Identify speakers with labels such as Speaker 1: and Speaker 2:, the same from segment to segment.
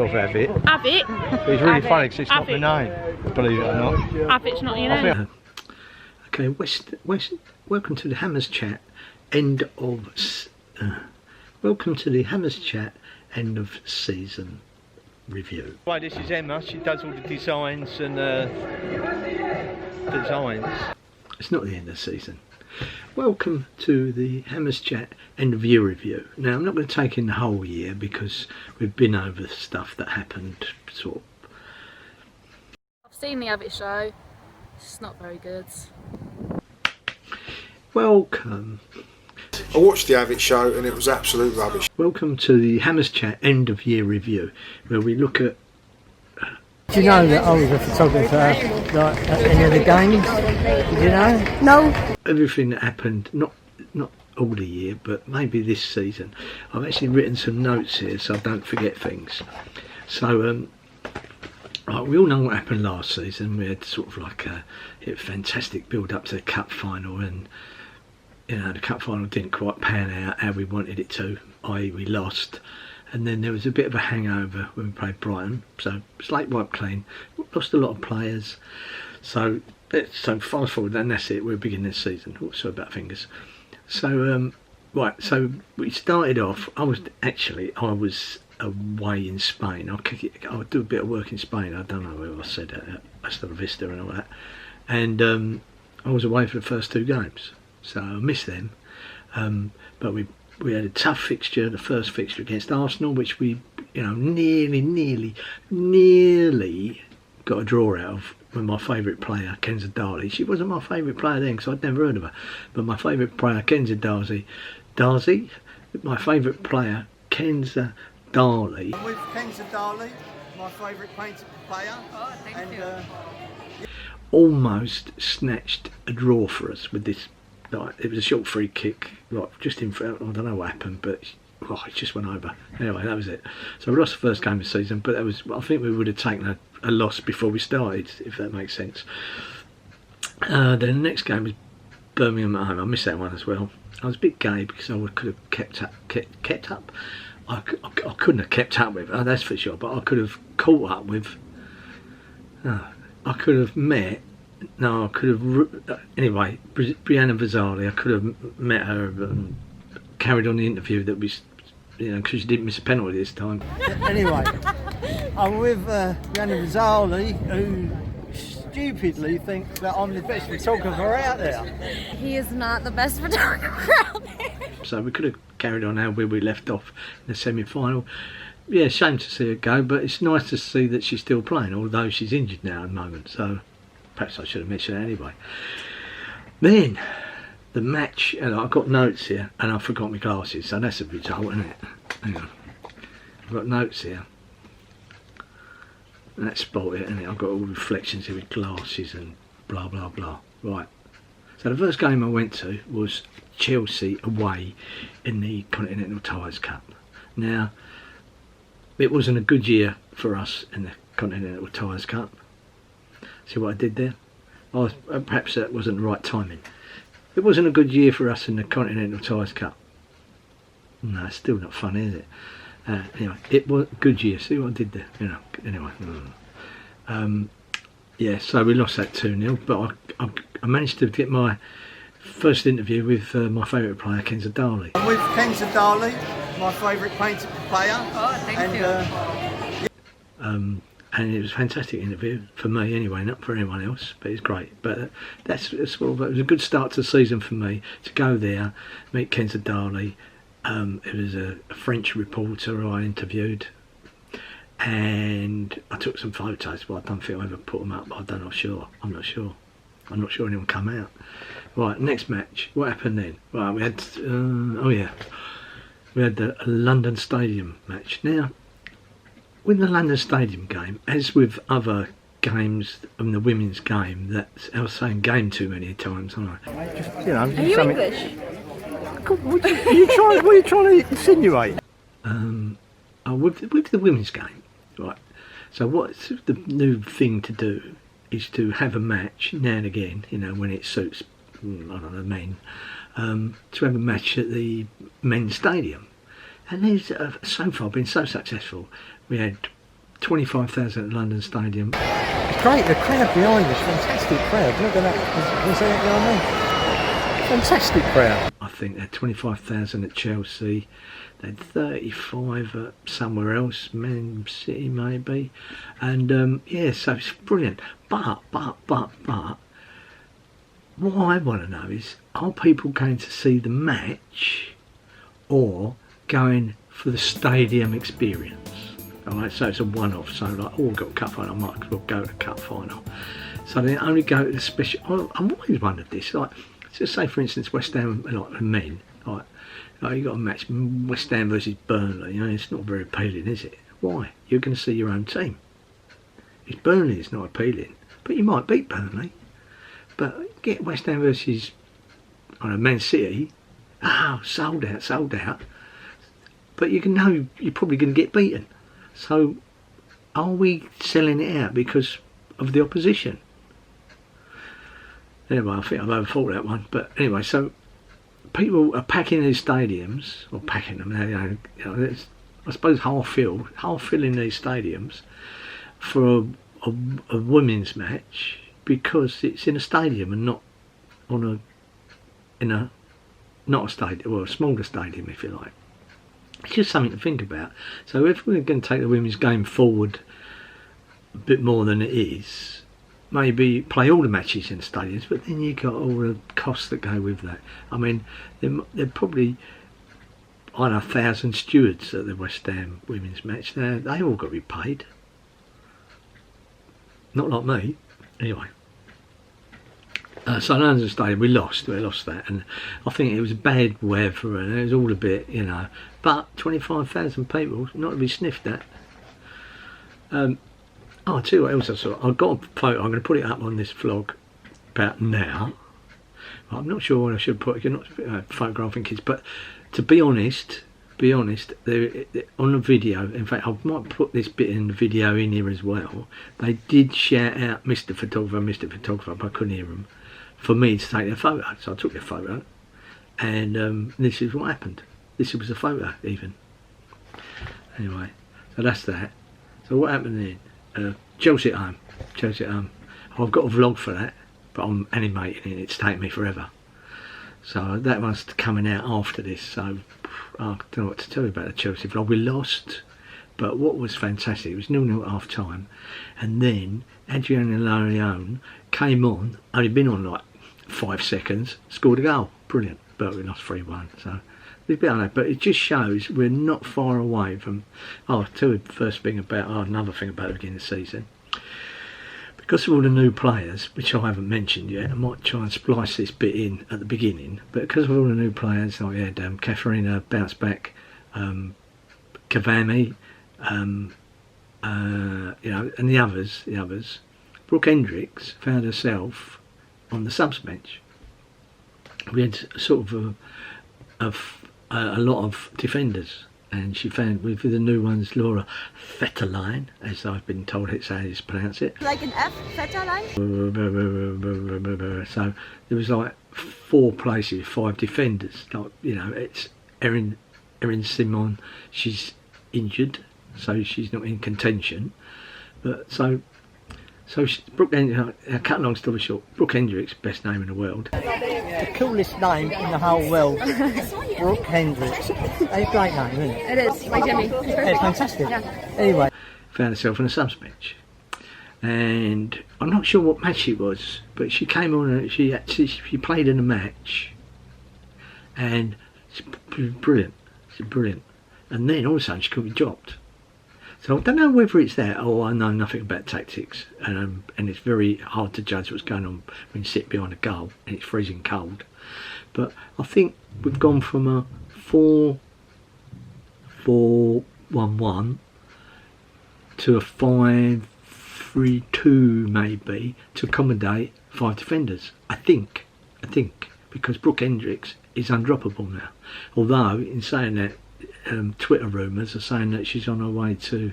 Speaker 1: yourself, Avit.
Speaker 2: Avit.
Speaker 1: But it's really funny because it's not my name, believe it or not.
Speaker 2: Avit's not your name.
Speaker 3: Okay, welcome to the Hammers Chat end of welcome to the Hammers Chat end of season review.
Speaker 1: Right, this is Emma. She does all the designs and designs.
Speaker 3: It's not the end of the season. Welcome to the Hammers Chat end of year review. Now, I'm not going to take in the whole year because we've been over stuff that happened sort of.
Speaker 4: I've seen the Avit show. It's not very good.
Speaker 3: Welcome.
Speaker 5: I watched the Avit show and it was absolute rubbish.
Speaker 3: Welcome to the Hammers Chat end of year review, where we look at.
Speaker 6: Do you know that I was a photographer like at any of the games? Did you know? No.
Speaker 3: Everything that happened, not all the year, but maybe this season. I've actually written some notes here so I don't forget things. So, right, we all know what happened last season. We had sort of like a fantastic build up to the cup final, and you know, the cup final didn't quite pan out how we wanted it to, i.e. we lost. And then there was a bit of a hangover when we played Brighton, so slate wiped clean, lost a lot of players. So fast forward, and that's it, we're beginning this season. Oh, sorry about fingers. So, right, so we started off, I was away in Spain. I do a bit of work in Spain, I don't know whether I said it, Hasta La Vista and all that. And I was away for the first two games, so I missed them. But we had a tough fixture, the first fixture against Arsenal, which we, you know, nearly got a draw out of with my favourite player, Kenza Darley. She wasn't my favourite player then because I'd never heard of her, but my favourite player, Kenza Darley, my favourite player, Kenza Darley.
Speaker 6: With Kenza Darley, my favourite painter player.
Speaker 4: Oh, thank you.
Speaker 3: Almost snatched a draw for us with this. Like, it was a short free kick, like just in front. I don't know what happened, but it just went over. Anyway, that was it. So we lost the first game of the season, but that was. I think we would have taken a loss before we started, if that makes sense. Then the next game was Birmingham at home. I missed that one as well. I was a bit gay because I could have kept up. I couldn't have kept up with. That's for sure. But I could have caught up with. I could have met. No, I could have. Anyway, Brianna Vazzali, I could have met her and carried on the interview that we, you know, because she didn't miss a penalty this time.
Speaker 6: Anyway, I'm with Brianna Vazzali, who stupidly thinks that I'm the best photographer out there.
Speaker 4: He is not the best photographer out there.
Speaker 3: So we could have carried on where we left off in the semi-final. Yeah, shame to see her go, but it's nice to see that she's still playing, although she's injured now at the moment. So. Perhaps I should have mentioned it anyway. Then the match, and I've got notes here, and I forgot my glasses, so that's a result, isn't it? Hang on, I've got notes here. And that's spot it, isn't it? I've got all reflections here with glasses and blah blah blah. Right. So the first game I went to was Chelsea away in the Continental Tires Cup. Now, it wasn't a good year for us in the Continental Tires Cup. See what I did there? Perhaps that wasn't the right timing. It wasn't a good year for us in the Continental Tires Cup. No, it's still not fun, is it? Anyway, it was a good year. See what I did there? You know. Anyway, yeah. So we lost that 2-0, but I managed to get my first interview with my favourite player, Kenza Darley.
Speaker 6: I'm with Kenza Darley, my favourite painter player.
Speaker 4: Oh, thank you.
Speaker 3: And it was a fantastic interview for me anyway, not for anyone else, but it's great. But that's sort of, it was a good start to the season for me to go there, meet Kenza Darley. It was a French reporter who I interviewed, and I took some photos, but I don't think I ever put them up. I'm not sure anyone come out. Right, next match. What happened then? Right, we had we had the London Stadium match. Now, with the London Stadium game, as with other games in the women's game, I was saying game too many times, aren't I?
Speaker 1: Just, you know,
Speaker 4: Are you English?
Speaker 1: What are you trying to insinuate?
Speaker 3: With the women's game, right? So what's the new thing to do is to have a match now and again, you know, when it suits, I don't know, men, to have a match at the men's stadium. And there's so far been so successful. We had 25,000 at London Stadium.
Speaker 6: It's great, the crowd behind us, fantastic crowd. Look at that, can you see that behind me? Fantastic crowd.
Speaker 3: I think they had 25,000 at Chelsea. They had 35 at somewhere else, Man City maybe. And yeah, so it's brilliant. But, what I want to know is, are people going to see the match or going for the stadium experience? Alright, so it's a one-off, so like, oh, we've got a cup final, I might as well go to the cup final. So they only go to the special. I've always wondered this, like, just say for instance West Ham, like the men, like you got a match West Ham versus Burnley, you know, it's not very appealing, is it? Why? You're going to see your own team. It's Burnley, it's not appealing, but you might beat Burnley. But get West Ham versus, I don't know, Man City, sold out. But you can know you're probably going to get beaten. So are we selling it out because of the opposition? Anyway, I think I've overthought that one. But anyway, so people are packing these stadiums, or packing them, you know, I suppose half filling these stadiums for a women's match, because it's in a stadium and not not a stadium, well, a smaller stadium if you like. It's just something to think about. So if we're going to take the women's game forward a bit more than it is, maybe play all the matches in the stadiums, but then you got all the costs that go with that. I mean, they're probably, I don't know, 1,000 stewards at the West Ham women's match. They've all got to be paid. Not like me. Anyway. So London Stadium, we lost that, and I think it was bad weather and it was all a bit, you know, but 25,000 people, not to be sniffed at. I'll tell you what else I saw. I got a photo, I'm going to put it up on this vlog about now. I'm not sure what I should put, you're not photographing kids, but to be honest, on the video, in fact I might put this bit in the video in here as well, they did shout out Mr. Photographer, but I couldn't hear him, for me to take their photo. So I took their photo, and this is what happened. This was a photo even. Anyway, so that's that. So what happened then? Chelsea at home. I've got a vlog for that, but I'm animating it, it's taken me forever. So that one's coming out after this, so I don't know what to tell you about the Chelsea vlog. We lost, but what was fantastic, it was 0-0 at half time, and then Adriana Leone came on, only been on like 5 seconds, scored a goal, brilliant, but we lost 3-1, so it's a bit on that, but it just shows we're not far away from, I'll tell you the first thing about, another thing about the beginning of the season. Because of all the new players, which I haven't mentioned yet, I might try and splice this bit in at the beginning, but because of all the new players, like we had Katharina bounce back, Cavani, you know, and the others, Brooke Hendricks found herself on the subs bench. We had sort of a lot of defenders, and she found with the new ones, Laura Vetterlein, as I've been told it's how you pronounce it.
Speaker 2: Like an F, Vetterlein?
Speaker 3: So there was like 4 places, 5 defenders. Like, you know, it's Erin Simon, she's injured, so she's not in contention. But so Brooke Hendricks, cut long story short, Brooke Hendricks, best name in the world.
Speaker 6: The coolest name in the whole world, Brooke Hendricks. A great name, isn't it?
Speaker 2: It is, like Jimmy.
Speaker 6: It's fantastic.
Speaker 2: Yeah.
Speaker 6: Anyway.
Speaker 3: Found herself on a subs bench, and I'm not sure what match it was, but she came on and she played in a match, and she's brilliant. And then all of a sudden she could be dropped. So I don't know whether it's that, or I know nothing about tactics, and it's very hard to judge what's going on when you sit behind a goal and it's freezing cold. But I think we've gone from a 4-4-1-1 to a 5-3-2 maybe, to accommodate 5 defenders. I think, because Brooke Hendricks is undroppable now. Although, in saying that, Twitter rumours are saying that she's on her way to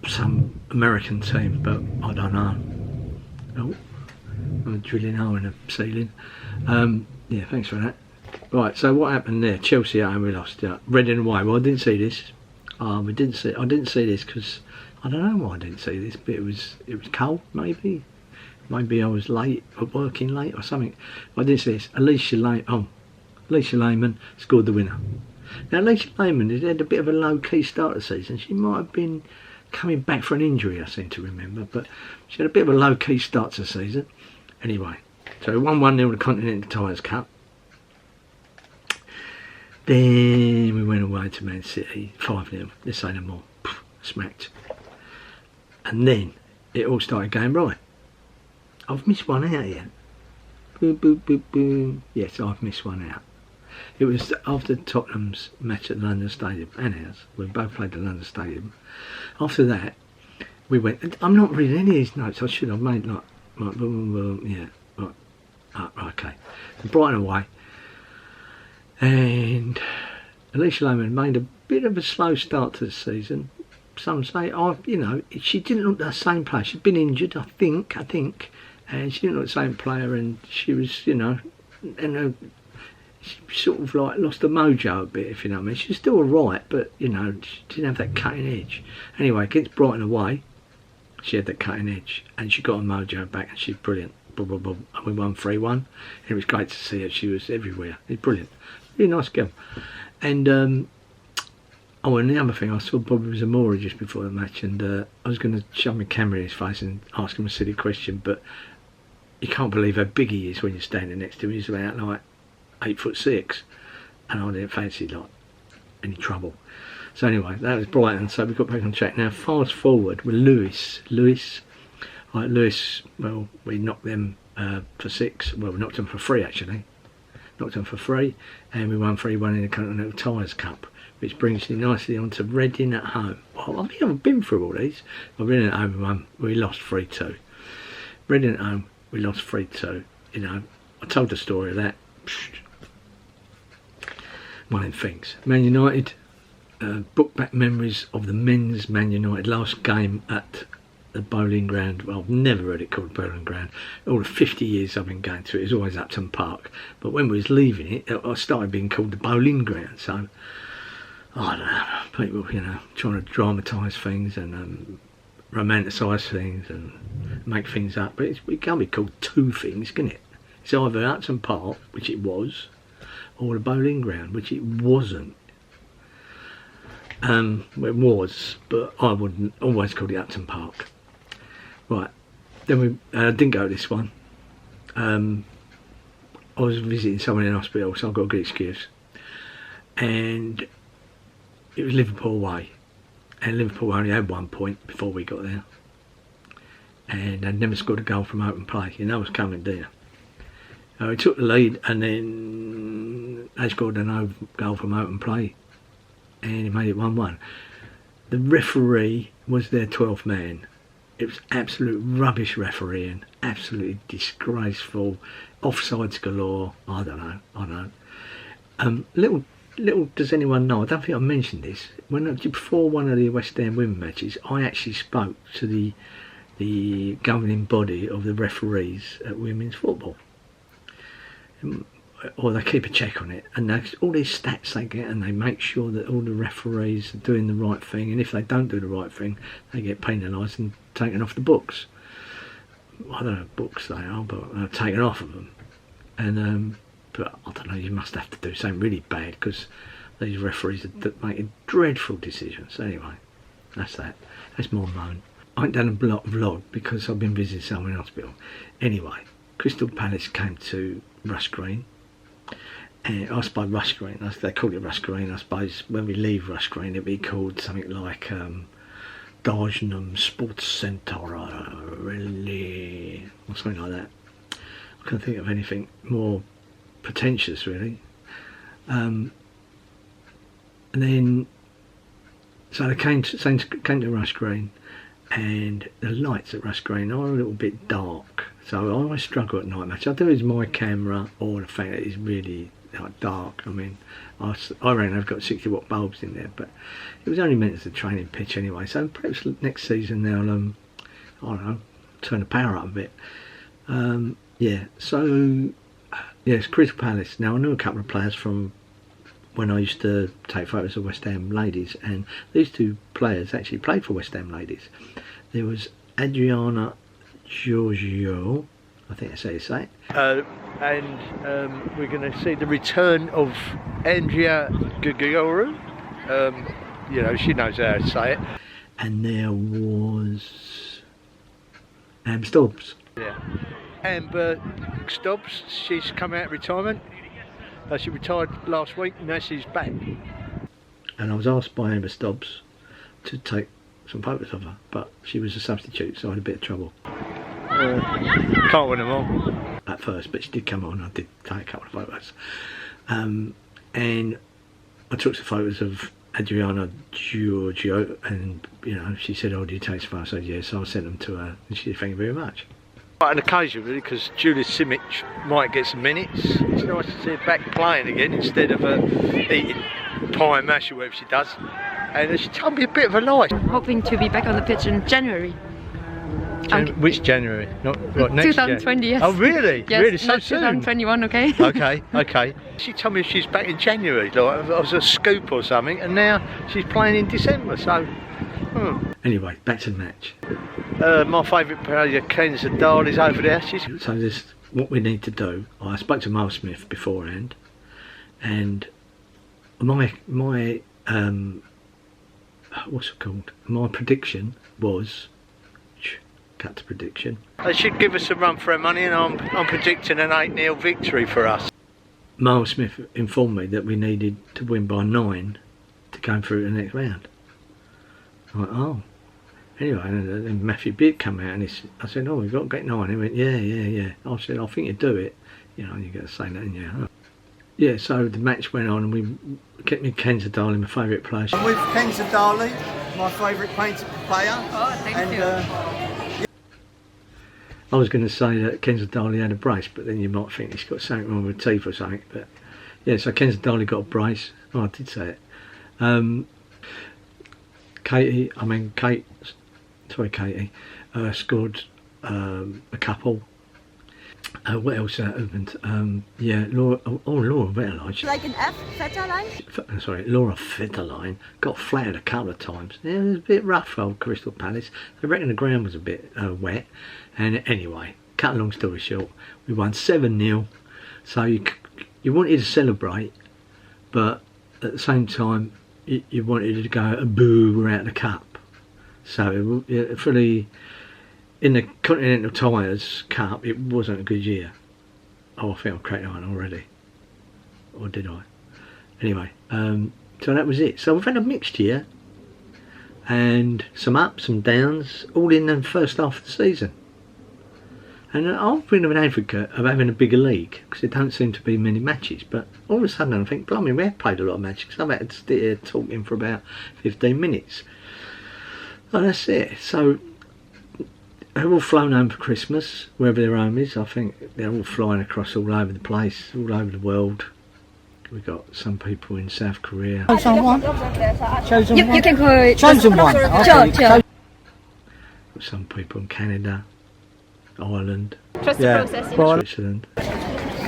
Speaker 3: some American team, but I don't know. Oh, I'm drilling a hole in the ceiling. Yeah, thanks for that. Right, so what happened there? Chelsea at home, we lost. Red and white. Well, I didn't see this. we didn't see. I didn't see this because I don't know why I didn't see this, but it was cold. Maybe I was late or working late or something. I didn't see this. Alicia Lehman scored the winner. Now Alicia Lehman had a bit of a low key start of the season. She might have been coming back for an injury, I seem to remember, but she had a bit of a low key start to the season. Anyway, so we won 1-0 the Continental Tires Cup. Then we went away to Man City, 5-0. Let's say no more. Smacked. And then it all started going right. I've missed one out yet. Boom, boom, boom, boom. Yes, I've missed one out. It was after Tottenham's match at the London Stadium and ours. We both played at the London Stadium. After that, we went. I'm not reading any of these notes. I should have made like boom, boom, boom. Yeah, right. Right, okay. So Brighton away. And Alicia Lehman made a bit of a slow start to the season. Some say, she didn't look the same player. She'd been injured, I think, and she didn't look the same player. And she was, she sort of like lost the mojo a bit, if you know what I mean. She was still alright, but she didn't have that cutting edge. Anyway, against Brighton away, she had that cutting edge, and she got her mojo back, and she's brilliant. Blah, blah, blah. And we won 3-1. It was great to see her. She was everywhere. It's brilliant. Really nice girl. And and the other thing, I saw Bobby Zamora just before the match, and I was going to shove my camera in his face and ask him a silly question, but you can't believe how big he is when you're standing next to him. He's about like 8'6", and I didn't fancy like any trouble. So anyway, that was Brighton. So we got back on track. Now fast forward with Lewis. Well, we knocked them for 6. Well, we knocked them for 3 actually. Knocked them for 3, and we won 3-1 in the Continental Tires Cup, which brings me nicely on to Reading at home. Well, I haven't been through all these. Well, Reading at home, we lost 3-2. Reading at home, we lost 3-2. I told the story of that. One of them things. Man United, book back memories of the men's Man United last game at the bowling ground. Well, I've never heard it called bowling ground. All the 50 years I've been going to it, it's always Upton Park. But when we was leaving it, I started being called the bowling ground. So, I don't know, people, trying to dramatise things and romanticise things and make things up. But it can't be called two things, can it? It's either Upton Park, which it was, or the bowling ground, which it wasn't. It was, but I wouldn't always call it Upton Park. Right, then we didn't go to this one. I was visiting someone in hospital, so I've got a good excuse. And it was Liverpool away, and Liverpool only had 1 point before we got there, and they'd never scored a goal from open play. You know what's coming, do you? We took the lead, and then they scored a goal from open play, and it made it 1-1. The referee was their 12th man. It was absolute rubbish refereeing, absolutely disgraceful, offsides galore. I don't know. Little does anyone know, I don't think I mentioned this, before one of the West Ham women matches, I actually spoke to the governing body of the referees at women's football. Or they keep a check on it, and all these stats they get, and they make sure that all the referees are doing the right thing, and if they don't do the right thing, they get penalised and taken off the books. I don't know what books they are, but taken off of them. And but I don't know, you must have to do something really bad, because these referees are making dreadful decisions. Anyway, that's that. That's more moan. I ain't done a vlog because I've been visiting someone in hospital. Anyway, Crystal Palace came to Rush Green. And I suppose Rush Green, they call it Rush Green. I suppose when we leave Rush Green, it'll be called something like Dagenham Sports Centre, really, or something like that. I can't think of anything more pretentious, really. And then, so they came to Rush Green, and the lights at Rush Green are a little bit dark. So I always struggle at night match. I do is my camera or the fact that it's really dark. I mean, I reckon I've got 60-watt bulbs in there, but it was only meant as a training pitch anyway. So perhaps next season they'll, I don't know, turn the power up a bit. Yeah. So yes, Crystal Palace. Now I knew a couple of players from when I used to take photos of West Ham ladies, and these two players actually played for West Ham ladies. There was Adriana Giorgio, I think that's how you say it.
Speaker 1: And we're going to see the return of Andrea Guguru. You know, she knows how to say it.
Speaker 3: And there was Amber Stubbs.
Speaker 1: Yeah. Amber Stubbs, she's come out of retirement. She retired last week, and now she's back.
Speaker 3: And I was asked by Amber Stubbs to take some photos of her, but she was a substitute, so I had a bit of trouble.
Speaker 1: Can't win them all.
Speaker 3: At first, but she did come on. I did take a couple of photos, and I took some photos of Adriana Giorgio, and you know, she said, "Oh, do you take some photos?" I said, "Yes." So I sent them to her, and she said, "Thank you very much."
Speaker 1: Quite an occasion, really, because Julia Simic might get some minutes. It's nice to see her back playing again instead of eating pie and mash or whatever she does. And she told me a bit of a lie.
Speaker 2: Hoping to be back on the pitch in January.
Speaker 1: Which January? Not what, next
Speaker 2: 2020,
Speaker 1: year?
Speaker 2: yes.
Speaker 1: Oh, really?
Speaker 2: Yes,
Speaker 1: really? So
Speaker 2: not
Speaker 1: soon?
Speaker 2: 2021, okay?
Speaker 1: Okay. She told me she's back in January, like it was a scoop or something, and now she's playing in December, so...
Speaker 3: Anyway, back to the match.
Speaker 1: My favourite player, Kenza Dahl, is over there.
Speaker 3: So this, what we need to do, I spoke to Miles Smith beforehand, and my what's it called? My prediction was, cut to prediction.
Speaker 1: They should give us a run for our money, and I'm predicting an 8-0 victory for us.
Speaker 3: Miles Smith informed me that we needed to win by 9 to go through to the next round. I went, oh. Anyway, and then Matthew Beard come out, and I said, oh, we've got to get 9. He went, yeah. I said, I think you do it. You know, you got to say that, and yeah. Yeah, so the match went on, and we kept me Kenza Darley, my favourite player.
Speaker 6: I'm with Kenza Darley, my favourite painter player.
Speaker 2: Oh, thank you.
Speaker 3: I was going to say that Kenza Darley had a brace, but then you might think he's got something wrong with teeth or something. But yeah, so Kenza Darley got a brace. Oh, I did say it. Katie scored a couple. What else opened? Yeah, Laura Vetterline.
Speaker 2: Like an F, Vetterline?
Speaker 3: Sorry, Laura Vetterline got flattered a couple of times. Yeah, it was a bit rough, old Crystal Palace. I reckon the ground was a bit wet. And anyway, cut a long story short, we won 7-0. So you wanted to celebrate, but at the same time, you wanted to go a boo, we're out of the cup. So in the Continental Tires Cup, it wasn't a good year. Oh, I think I cracked on already. Or did I? Anyway, so that was it. So we've had a mixed year, and some ups, some downs, all in the first half of the season. And I've been an advocate of having a bigger league, because there don't seem to be many matches, but all of a sudden I think, blimey, we have played a lot of matches. I've had to sit here talking for about 15 minutes. And that's it. So they're all flown home for Christmas, wherever their home is. I think they're all flying across all over the place, all over the world. We've got some people in South Korea.
Speaker 6: Chosen one.
Speaker 2: You can call
Speaker 6: Chosen one.
Speaker 2: Sure.
Speaker 3: Got some people in Canada, Ireland,
Speaker 2: Trust the process.
Speaker 3: Switzerland.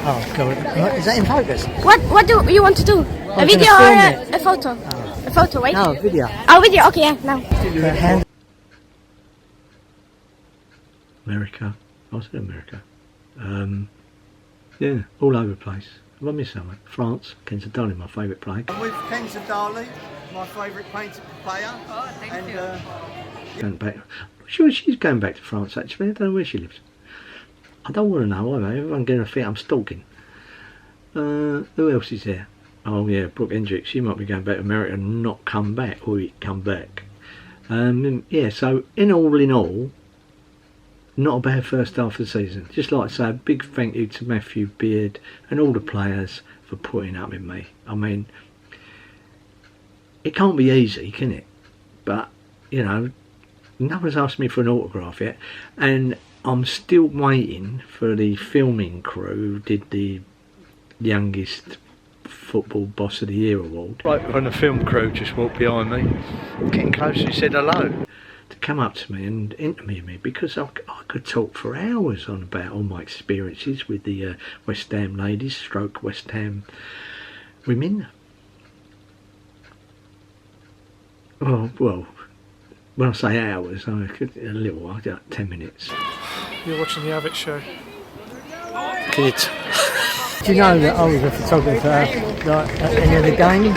Speaker 6: Oh, God. Is that in focus?
Speaker 2: What do you want to do? A video or a photo? A photo, right?
Speaker 6: No, video.
Speaker 2: Oh, video. Okay, yeah, now.
Speaker 3: America. I was in America. Yeah, all over the place. Have I missed someone? France. Kenza Darley, my favourite player.
Speaker 6: I'm with Kenza Darley, my favourite painter player.
Speaker 2: Oh, thank you.
Speaker 3: Going back. I'm sure she's going back to France actually. I don't know where she lives. I don't want to know either. Everyone getting a fit. I'm stalking. Who else is there? Oh yeah, Brooke Hendricks. She might be going back to America and not come back, or come back. Yeah. So in all, not a bad first half of the season. Just like to say a big thank you to Matthew Beard and all the players for putting up with me. I mean, it can't be easy, can it? But you know, no one's asked me for an autograph yet, and I'm still waiting for the filming crew who did the youngest football boss of the year award.
Speaker 1: Right when the film crew just walked behind me, getting close, he said hello.
Speaker 3: To come up to me and interview me, because I could talk for hours on about all my experiences with the West Ham ladies, stroke West Ham women. Oh, well, when I say hours, a little while, 10 minutes.
Speaker 7: You're watching the Avit show.
Speaker 3: Good.
Speaker 6: Do you know that I was a photographer like, at any of the games?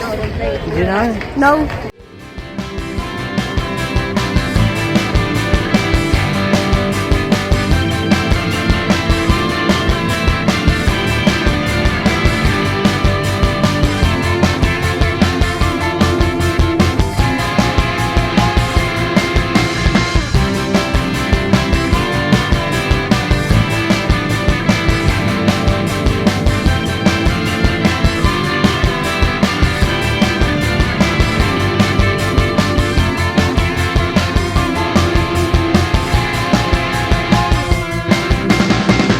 Speaker 6: Did you know?
Speaker 2: No.